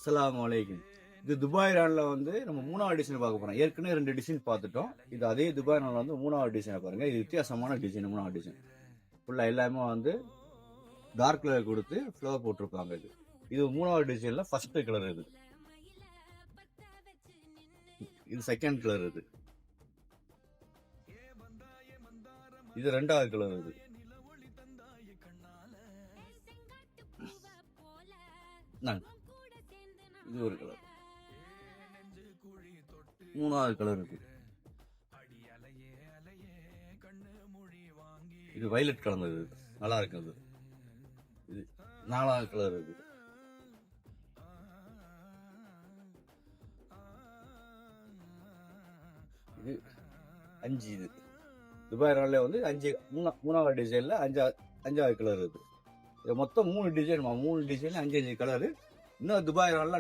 அஸ்ஸலாமு அலைக்கும். இது துபாய் ரான்ல வந்து நம்ம மூணாவது டிசைன் பார்க்க போறோம். ஏற்கனவே 2 டிசைன் பார்த்துட்டோம். இது அதே துபாய் ரான்ல வந்து மூணாவது டிசைனை பாருங்க. இது வித்தியாசமான டிசைன். மூணாவது டிசைன் ஃபுல்லா எல்லாமே வந்து டார்க் கலர் கொடுத்து ஃப்ளவர் போட்டிருப்பாங்க. இது மூணாவது டிசைன்ல ஃபர்ஸ்ட் கலர். இது செகண்ட் கலர். இது ரெண்டாவது கலர். இது ஒரு கலர். மூணாவது கலர் இருக்கு. இது வயலட் கலந்தது, நல்லா இருக்குது. இது நாலாவது கலர் இருக்கு. இது 5. இது துபாய் ரான்ல வந்து 5 மூணாவது டிசைன்ல அஞ்சாவது கலர் இருக்கு. இது மொத்தம் 3 டிசைன் 3 டிசைன் 5 கலரு. இன்னும் துபாய் ரான்ல